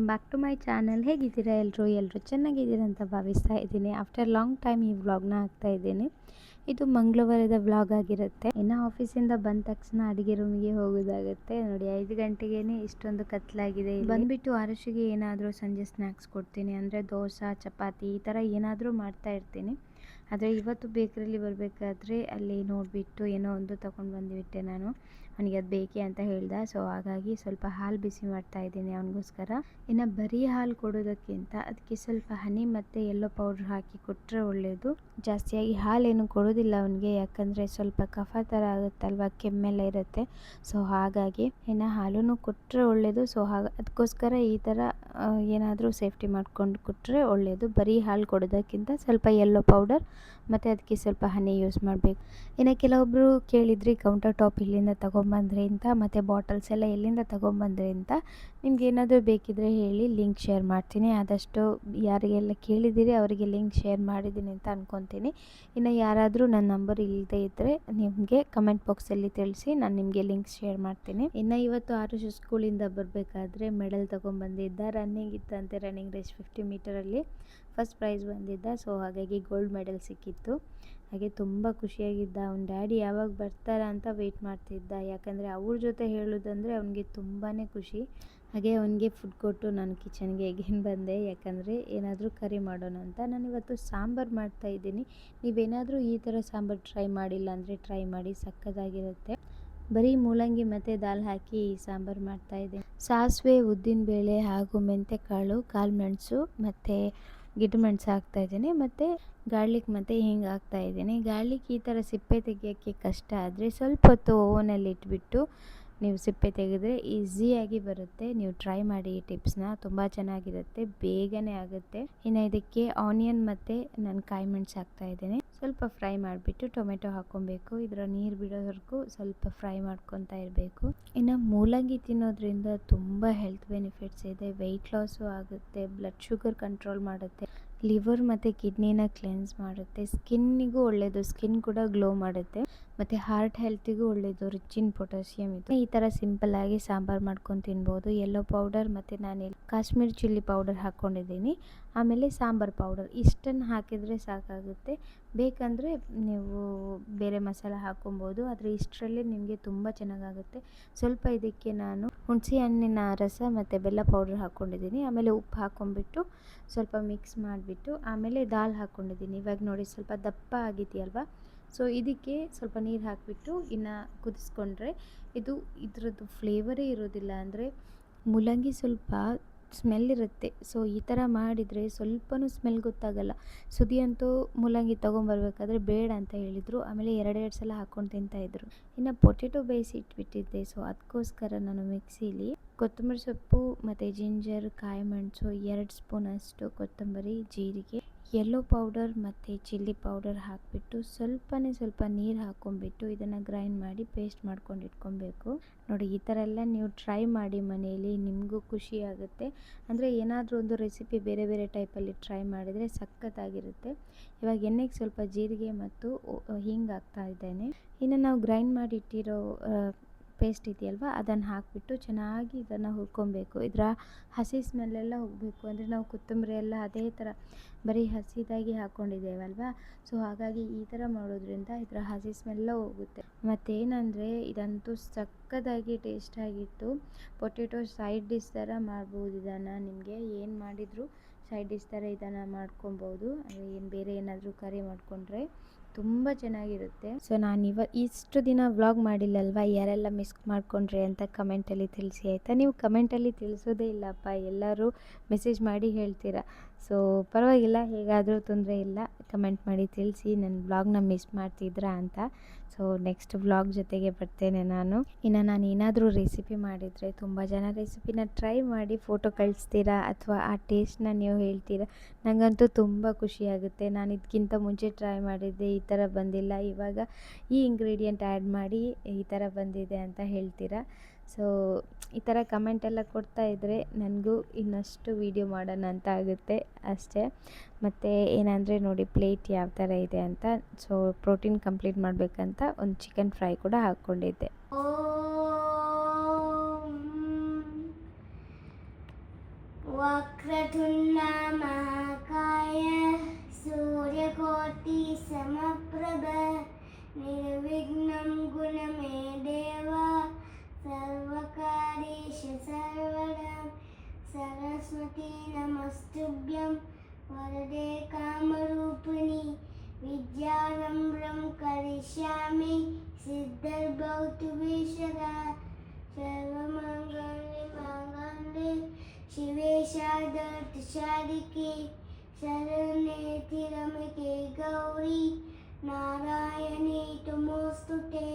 Back to my channel. ಹೇಗಿದ್ದೀರಾ ಎಲ್ಲರೂ ಚೆನ್ನಾಗಿದ್ದೀರಾ ಅಂತ ಭಾವಿಸ್ತಾ ಇದ್ದೀನಿ. ಆಫ್ಟರ್ ಲಾಂಗ್ ಟೈಮ್ ಈ ವ್ಲಾಗ್ನ ಹಾಕ್ತಾ ಇದ್ದೀನಿ. ಇದು ಮಂಗಳವಾರದ ವ್ಲಾಗ್ ಆಗಿರುತ್ತೆ. ಇನ್ನು ಆಫೀಸಿಂದ ಬಂದ ತಕ್ಷಣ ಅಡುಗೆ ರೂಮಿಗೆ ಹೋಗೋದಾಗುತ್ತೆ. ನೋಡಿ 5 ಗಂಟೆಗೇ ಇಷ್ಟೊಂದು ಕತ್ಲಾಗಿದೆ. ಬಂದುಬಿಟ್ಟು ಆರುಷಿಗೆ ಏನಾದರೂ ಸಂಜೆ ಸ್ನ್ಯಾಕ್ಸ್ ಕೊಡ್ತೀನಿ. ಅಂದರೆ ದೋಸೆ, ಚಪಾತಿ ಈ ಥರ ಏನಾದರೂ ಮಾಡ್ತಾ ಇರ್ತೀನಿ. ಆದರೆ ಇವತ್ತು ಬೇಕರಿಲಿ ಬರಬೇಕಾದ್ರೆ ಅಲ್ಲಿ ನೋಡಿಬಿಟ್ಟು ಏನೋ ಒಂದು ತೊಗೊಂಡು ಬಂದುಬಿಟ್ಟೆ ನಾನು. ಅವನಿಗೆ ಅದು ಬೇಕೇ ಅಂತ ಹೇಳ್ದೆ. ಸೊ ಹಾಗಾಗಿ ಸ್ವಲ್ಪ ಹಾಲು ಬಿಸಿ ಮಾಡ್ತಾ ಇದ್ದೀನಿ ಅವನಿಗೋಸ್ಕರ. ಇನ್ನು ಬರೀ ಹಾಲು ಕೊಡೋದಕ್ಕಿಂತ ಅದಕ್ಕೆ ಸ್ವಲ್ಪ ಹನಿ ಮತ್ತು ಯೆಲ್ಲೋ ಪೌಡ್ರ್ ಹಾಕಿ ಕೊಟ್ಟರೆ ಒಳ್ಳೆಯದು. ಜಾಸ್ತಿಯಾಗಿ ಹಾಲೇನು ಕೊಡೋದಿಲ್ಲ ಅವನಿಗೆ, ಯಾಕಂದರೆ ಸ್ವಲ್ಪ ಕಫ ಥರ ಆಗುತ್ತಲ್ವ, ಕೆಮ್ಮೆಲ್ಲ ಇರುತ್ತೆ. ಸೊ ಹಾಗಾಗಿ ಇನ್ನು ಹಾಲೂ ಕೊಟ್ಟರೆ ಒಳ್ಳೆಯದು. ಸೊ ಅದಕ್ಕೋಸ್ಕರ ಈ ಥರ ಏನಾದರೂ ಸೇಫ್ಟಿ ಮಾಡ್ಕೊಂಡು ಕೊಟ್ಟರೆ ಒಳ್ಳೆಯದು. ಬರೀ ಹಾಲು ಕೊಡೋದಕ್ಕಿಂತ ಸ್ವಲ್ಪ ಯೆಲ್ಲೋ ಪೌಡರ್ ಮತ್ತು ಅದಕ್ಕೆ ಸ್ವಲ್ಪ ಹನಿ ಯೂಸ್ ಮಾಡಬೇಕು. ಇನ್ನು ಕೆಲವೊಬ್ಬರು ಕೇಳಿದ್ರಿ ಕೌಂಟರ್ ಟಾಪ್ ಇಲ್ಲಿಂದ ತೊಗೊಂಬಂದ್ರಿ ಅಂತ, ಮತ್ತು ಬಾಟಲ್ಸ್ ಎಲ್ಲ ಎಲ್ಲಿಂದ ತೊಗೊಂಬಂದ್ರಿ ಅಂತ. ನಿಮ್ಗೆ ಏನಾದರೂ ಬೇಕಿದ್ದರೆ ಹೇಳಿ, ಲಿಂಕ್ ಶೇರ್ ಮಾಡ್ತೀನಿ. ಆದಷ್ಟು ಯಾರಿಗೆಲ್ಲ ಕೇಳಿದ್ದೀರಿ ಅವರಿಗೆ ಲಿಂಕ್ ಶೇರ್ ಮಾಡಿದ್ದೀನಿ ಅಂತ ಅಂದ್ಕೊತೀನಿ. ಇನ್ನು ಯಾರಾದರೂ ನನ್ನ ನಂಬರ್ ಇಲ್ಲದೇ ಇದ್ದರೆ ನಿಮಗೆ ಕಮೆಂಟ್ ಬಾಕ್ಸಲ್ಲಿ ತಿಳಿಸಿ, ನಾನು ನಿಮಗೆ ಲಿಂಕ್ ಶೇರ್ ಮಾಡ್ತೀನಿ. ಇನ್ನು ಇವತ್ತು ಆರುಷ್ ಸ್ಕೂಲಿಂದ ಬರಬೇಕಾದ್ರೆ ಮೆಡಲ್ ತೊಗೊಂಬಂದಿದ್ದ. ರನ್ನಿಂಗ್ ಇತ್ತಂತೆ, ರನ್ನಿಂಗ್ ರೇಸ್ 50 ಮೀಟರಲ್ಲಿ ಫಸ್ಟ್ ಪ್ರೈಸ್ ಬಂದಿದ್ದ. ಸೊ ಹಾಗಾಗಿ ಗೋಲ್ಡ್ ಮೆಡಲ್ ಸಿಕ್ಕಿತ್ತು. ಹಾಗೆ ತುಂಬ ಖುಷಿಯಾಗಿದ್ದ. ಅವ್ನ ಡ್ಯಾಡಿ ಯಾವಾಗ ಬರ್ತಾರ ಅಂತ ವೆಯ್ಟ್ ಮಾಡ್ತಿದ್ದ. ಯಾಕಂದರೆ ಅವ್ರ ಜೊತೆ ಹೇಳೋದಂದರೆ ಅವನಿಗೆ ತುಂಬಾ ಖುಷಿ. ಹಾಗೆ ಅವನಿಗೆ ಫುಡ್ ಕೊಟ್ಟು ನಾನು ಕಿಚನ್ಗೆ ಎಗೇನ್ ಬಂದೆ, ಯಾಕಂದರೆ ಏನಾದರೂ ಕರಿ ಮಾಡೋಣ ಅಂತ. ನಾನಿವತ್ತು ಸಾಂಬಾರು ಮಾಡ್ತಾಯಿದ್ದೀನಿ. ನೀವೇನಾದರೂ ಈ ಥರ ಸಾಂಬಾರು ಟ್ರೈ ಮಾಡಿಲ್ಲ ಅಂದರೆ ಟ್ರೈ ಮಾಡಿ, ಸಕ್ಕತ್ತಾಗಿರುತ್ತೆ. ಬರೀ ಮೂಲಂಗಿ ಮತ್ತು ದಾಲ್ ಹಾಕಿ ಸಾಂಬಾರು ಮಾಡ್ತಾಯಿದ್ದೀನಿ. ಸಾಸಿವೆ, ಉದ್ದಿನಬೇಳೆ ಹಾಗೂ ಮೆಂತ್ಯಕಾಳು, ಕಾಳು ಮೆಣಸು ಮತ್ತು ಗಿಡಮೆಣಸು ಹಾಕ್ತಾಯಿದ್ದೀನಿ. ಮತ್ತು ಗಾರ್ಲಿಕ್ ಮತ್ತು ಹಿಂಗೆ ಹಾಕ್ತಾಯಿದ್ದೀನಿ. ಗಾರ್ಲಿಕ್ ಈ ಥರ ಸಿಪ್ಪೆ ತೆಗಿಯೋಕ್ಕೆ ಕಷ್ಟ ಆದರೆ ಸ್ವಲ್ಪ ಹೊತ್ತು ಓವನಲ್ಲಿ ಇಟ್ಬಿಟ್ಟು ನೀವು ಸಿಪ್ಪೆ ತೆಗೆದ್ರೆ ಈಸಿಯಾಗಿ ಬರುತ್ತೆ. ನೀವು ಟ್ರೈ ಮಾಡಿ ಈ ಟಿಪ್ಸ್ನ, ತುಂಬ ಚೆನ್ನಾಗಿರುತ್ತೆ, ಬೇಗನೆ ಆಗುತ್ತೆ. ಇನ್ನು ಇದಕ್ಕೆ ಆನಿಯನ್ ಮತ್ತು ನಾನು ಕಾಯಿ ಮೆಣಸು ಹಾಕ್ತಾಯಿದ್ದೀನಿ. ಸ್ವಲ್ಪ ಫ್ರೈ ಮಾಡಿಬಿಟ್ಟು ಟೊಮೆಟೊ ಹಾಕ್ಕೊಬೇಕು. ಇದರ ನೀರು ಬಿಡೋವರೆಗೂ ಸ್ವಲ್ಪ ಫ್ರೈ ಮಾಡ್ಕೊತಾ ಇರಬೇಕು. ಇನ್ನು ಮೂಲಂಗಿ ತಿನ್ನೋದ್ರಿಂದ ತುಂಬ ಹೆಲ್ತ್ ಬೆನಿಫಿಟ್ಸ್ ಇದೆ. ವೆಯ್ಟ್ ಲಾಸು ಆಗುತ್ತೆ, ಬ್ಲಡ್ ಶುಗರ್ ಕಂಟ್ರೋಲ್ ಮಾಡುತ್ತೆ, ಲಿವರ್ ಮತ್ತು ಕಿಡ್ನಿನ ಕ್ಲೆನ್ಸ್ ಮಾಡುತ್ತೆ, ಸ್ಕಿನ್ನಿಗೂ ಒಳ್ಳೆಯದು, ಸ್ಕಿನ್ ಕೂಡ ಗ್ಲೋ ಮಾಡುತ್ತೆ, ಮತ್ತು ಹಾರ್ಟ್ ಹೆಲ್ತಿಗೂ ಒಳ್ಳೆಯದು, ರಿಚ್ ಇನ್ ಪೊಟ್ಯಾಸಿಯಮ್ ಇದು. ಈ ಥರ ಸಿಂಪಲ್ಲಾಗಿ ಸಾಂಬಾರು ಮಾಡ್ಕೊಂಡು ತಿನ್ಬೋದು. ಯೆಲ್ಲೋ ಪೌಡರ್ ಮತ್ತು ನಾನು ಕಾಶ್ಮೀರಿ ಚಿಲ್ಲಿ ಪೌಡರ್ ಹಾಕ್ಕೊಂಡಿದ್ದೀನಿ. ಆಮೇಲೆ ಸಾಂಬಾರು ಪೌಡರ್ ಇಷ್ಟನ್ನು ಹಾಕಿದರೆ ಸಾಕಾಗುತ್ತೆ. ಬೇಕಂದರೆ ನೀವು ಬೇರೆ ಮಸಾಲ ಹಾಕ್ಕೊಬೋದು, ಆದರೆ ಇಷ್ಟರಲ್ಲೇ ನಿಮಗೆ ತುಂಬ ಚೆನ್ನಾಗಾಗುತ್ತೆ. ಸ್ವಲ್ಪ ಇದಕ್ಕೆ ನಾನು ಹುಣಸೆ ಹಣ್ಣಿನ ರಸ ಮತ್ತು ಬೆಲ್ಲ ಪೌಡರ್ ಹಾಕ್ಕೊಂಡಿದ್ದೀನಿ. ಆಮೇಲೆ ಉಪ್ಪು ಹಾಕ್ಕೊಂಬಿಟ್ಟು ಸ್ವಲ್ಪ ಮಿಕ್ಸ್ ಮಾಡಿಬಿಟ್ಟು ಆಮೇಲೆ ದಾಲ್ ಹಾಕ್ಕೊಂಡಿದ್ದೀನಿ. ಇವಾಗ ನೋಡಿ ಸ್ವಲ್ಪ ದಪ್ಪ ಆಗಿದೆಯಲ್ವ. ಸೊ ಇದಕ್ಕೆ ಸ್ವಲ್ಪ ನೀರು ಹಾಕಿಬಿಟ್ಟು ಇನ್ನು ಕುದಿಸ್ಕೊಂಡ್ರೆ ಇದರದ್ದು ಫ್ಲೇವರೇ ಇರೋದಿಲ್ಲ. ಅಂದರೆ ಮೂಲಂಗಿ ಸ್ವಲ್ಪ ಸ್ಮೆಲ್ ಇರುತ್ತೆ. ಸೊ ಈ ಥರ ಮಾಡಿದರೆ ಸ್ವಲ್ಪನೂ ಸ್ಮೆಲ್ ಗೊತ್ತಾಗಲ್ಲ. ಸುದಿ ಅಂತೂ ಮೂಲಂಗಿ ತೊಗೊಂಬರ್ಬೇಕಾದ್ರೆ ಬೇಡ ಅಂತ ಹೇಳಿದರು. ಆಮೇಲೆ 2 ಸಲ ಹಾಕ್ಕೊಂಡು ತಿಂತಾಯಿದ್ರು. ಇನ್ನು ಪೊಟೆಟೊ ಬೇಯಿಸಿ ಇಟ್ಬಿಟ್ಟಿದ್ದೆ. ಸೊ ಅದಕ್ಕೋಸ್ಕರ ನಾನು ಮಿಕ್ಸಿಲಿ ಕೊತ್ತಂಬರಿ ಸೊಪ್ಪು ಮತ್ತು ಜಿಂಜರ್, ಕಾಯಿ ಮೆಣಸು, 2 ಸ್ಪೂನಷ್ಟು ಕೊತ್ತಂಬರಿ, ಜೀರಿಗೆ, ಯೆಲ್ಲೋ ಪೌಡರ್ ಮತ್ತು ಚಿಲ್ಲಿ ಪೌಡರ್ ಹಾಕಿಬಿಟ್ಟು ಸ್ವಲ್ಪ ನೀರು ಹಾಕ್ಕೊಂಬಿಟ್ಟು ಇದನ್ನು ಗ್ರೈಂಡ್ ಮಾಡಿ ಪೇಸ್ಟ್ ಮಾಡ್ಕೊಂಡು ಇಟ್ಕೊಬೇಕು. ನೋಡಿ ಈ ಥರ ಎಲ್ಲ ನೀವು ಟ್ರೈ ಮಾಡಿ ಮನೆಯಲ್ಲಿ, ನಿಮಗೂ ಖುಷಿ ಆಗುತ್ತೆ. ಅಂದರೆ ಏನಾದರೂ ಒಂದು ರೆಸಿಪಿ ಬೇರೆ ಬೇರೆ ಟೈಪಲ್ಲಿ ಟ್ರೈ ಮಾಡಿದರೆ ಸಖತ್ತಾಗಿರುತ್ತೆ. ಇವಾಗ ಎಣ್ಣೆಗೆ ಸ್ವಲ್ಪ ಜೀರಿಗೆ ಮತ್ತು ಹಿಂಗೆ ಹಾಕ್ತಾ ಇದ್ದೇನೆ. ಇನ್ನು ನಾವು ಗ್ರೈಂಡ್ ಮಾಡಿ ಇಟ್ಟಿರೋ ಪೇಸ್ಟ್ ಇದೆಯಲ್ವ, ಅದನ್ನು ಹಾಕಿಬಿಟ್ಟು ಚೆನ್ನಾಗಿ ಇದನ್ನು ಹುರ್ಕೊಬೇಕು. ಇದರ ಹಸಿ ಸ್ಮೆಲ್ಲೆಲ್ಲ ಹೋಗಬೇಕು. ಅಂದರೆ ನಾವು ಕೊತ್ತಂಬರಿ ಎಲ್ಲ ಅದೇ ಥರ ಬರೀ ಹಸಿದಾಗಿ ಹಾಕ್ಕೊಂಡಿದ್ದೇವಲ್ವ. ಸೊ ಹಾಗಾಗಿ ಈ ಥರ ಮಾಡೋದ್ರಿಂದ ಇದರ ಹಸಿ ಸ್ಮೆಲ್ಲ ಹೋಗುತ್ತೆ. ಮತ್ತೇನಂದರೆ ಇದಂತೂ ಸಕ್ಕತ್ತಾಗಿ ಟೇಸ್ಟಾಗಿತ್ತು. ಪೊಟೆಟೊ ಸೈಡ್ ಡಿಶ್ ಥರ ಮಾಡ್ಬೋದು ಇದನ್ನು. ನಿಮಗೆ ಏನು ಮಾಡಿದರೂ ಸೈಡ್ ಡಿಶ್ ಥರ ಇದನ್ನು ಮಾಡ್ಕೊಬೋದು. ಏನು ಬೇರೆ ಏನಾದರೂ ಕರಿ ಮಾಡಿಕೊಂಡ್ರೆ ತುಂಬ ಚೆನ್ನಾಗಿರುತ್ತೆ. ಸೊ ನಾನು ಇಷ್ಟು ದಿನ ವ್ಲಾಗ್ ಮಾಡಿಲ್ಲಲ್ವ, ಯಾರೆಲ್ಲ ಮಿಸ್ ಮಾಡಿಕೊಂಡ್ರೆ ಅಂತ ಕಮೆಂಟಲ್ಲಿ ತಿಳಿಸಿ ಆಯಿತಾ. ನೀವು ಕಮೆಂಟಲ್ಲಿ ತಿಳಿಸೋದೇ ಇಲ್ಲಪ್ಪ, ಎಲ್ಲರೂ ಮೆಸೇಜ್ ಮಾಡಿ ಹೇಳ್ತೀರಾ. ಸೊ ಪರವಾಗಿಲ್ಲ, ಹೇಗಾದರೂ ತೊಂದರೆ ಇಲ್ಲ, ಕಮೆಂಟ್ ಮಾಡಿ ತಿಳಿಸಿ ನನ್ನ ವ್ಲಾಗ್ನ ಮಿಸ್ ಮಾಡ್ತಿದ್ರಾ ಅಂತ. ಸೊ ನೆಕ್ಸ್ಟ್ ವ್ಲಾಗ್ ಜೊತೆಗೆ ಬರ್ತೇನೆ ನಾನು. ಇನ್ನು ನಾನು ಏನಾದರೂ ರೆಸಿಪಿ ಮಾಡಿದರೆ ತುಂಬ ಜನ ರೆಸಿಪಿನ ಟ್ರೈ ಮಾಡಿ ಫೋಟೋ ಕಳಿಸ್ತೀರಾ ಅಥವಾ ಆ ಟೇಸ್ಟ್ನ ನೀವು ಹೇಳ್ತೀರಾ. ನನಗಂತೂ ತುಂಬ ಖುಷಿಯಾಗುತ್ತೆ. ನಾನು ಇದಕ್ಕಿಂತ ಮುಂಚೆ ಟ್ರೈ ಮಾಡಿದ್ದೆ, ಈ ಥರ ಬಂದಿಲ್ಲ, ಇವಾಗ ಈ ಇಂಗ್ರೀಡಿಯೆಂಟ್ ಆ್ಯಡ್ ಮಾಡಿ ಈ ಥರ ಬಂದಿದೆ ಅಂತ ಹೇಳ್ತೀರಾ. ಸೊ ಈ ಥರ ಕಮೆಂಟೆಲ್ಲ ಕೊಡ್ತಾ ಇದ್ದರೆ ನನಗೂ ಇನ್ನಷ್ಟು ವೀಡಿಯೋ ಮಾಡೋಣ ಅಂತ ಆಗುತ್ತೆ ಅಷ್ಟೇ. ಮತ್ತು ಏನಂದರೆ ನೋಡಿ ಪ್ಲೇಟ್ ಯಾವ ಥರ ಇದೆ ಅಂತ. ಸೊ ಪ್ರೋಟೀನ್ ಕಂಪ್ಲೀಟ್ ಮಾಡಬೇಕಂತ ಒಂದು ಚಿಕನ್ ಫ್ರೈ ಕೂಡ ಹಾಕ್ಕೊಂಡಿದ್ದೆ. करिष्यामि सिद्धिर्भवतु विशदा सर्वमङ्गले माङ्गल्ये शिवे शारदार्थिसाधिके शरण्ये त्र्यम्बके गौरी नारायणे नमोस्तुते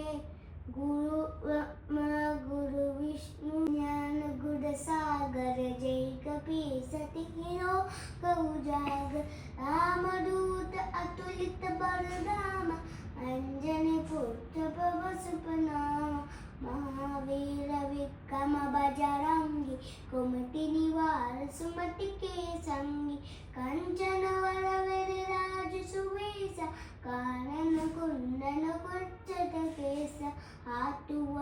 गुरु ब्रह्मा गुरु विष्णु ज्ञान गुण सागर जय कपीसति हिरो गौजागर रामदूत अतुलित बलराम अंजनी पुत्र पवसुपनाम महावीर विक्रम बजरंगी कुमति निवार सुमति के संगी कंचन वर विराज सुवेश कानन कुंडल कुच्चट केश हाथुव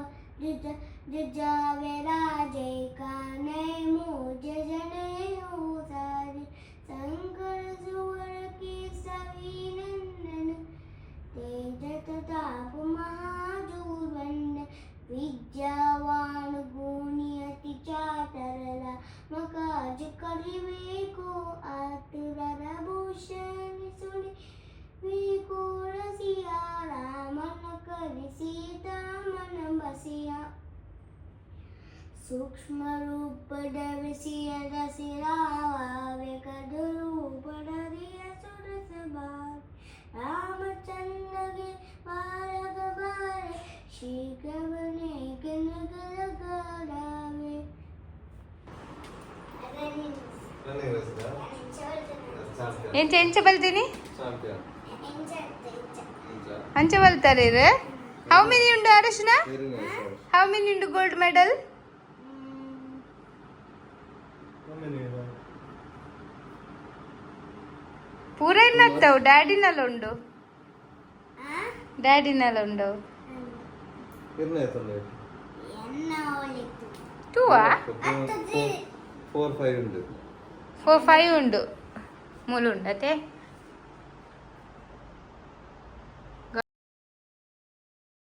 जजा विराजे काने मोज जनेऊ सारे शंकर सुवर केसरी नंदन तेज प्रताप महाजूवंदन विद्यावान गुणी अति चातर मकाज करिवे को आतुर भूषण सुनि विको रसिया रामन करि सीता मन बसिया सूक्ष्म रूप धरसिया रसिरावे कदरूप धरिया सुरस बार रामचंद्र के बारग बारे शीघ्र बने कनक लगावे ಎಂಚ ಎಂಚ ಬಲ್ತೀನಿ ಅಂಚ ಬಲ್ತಾರೆ ಹೌ ಮೆನಿ ಉಂಡು ಅರಶಿನ ಹೌ ಮೆನಿ ಉಂಡು ಗೋಲ್ಡ್ ಮೆಡಲ್ ಪೂರ ಎನ್ನತ್ತವು ಡ್ಯಾಡಿನಲ್ಲಿ ಉಂಡು ಡ್ಯಾಡಿನಲ್ಲಿ ಉಂಡು ಟೂವಾ 4-5 ಉಂಡು ಮೂಲು ಉಂಡತೆ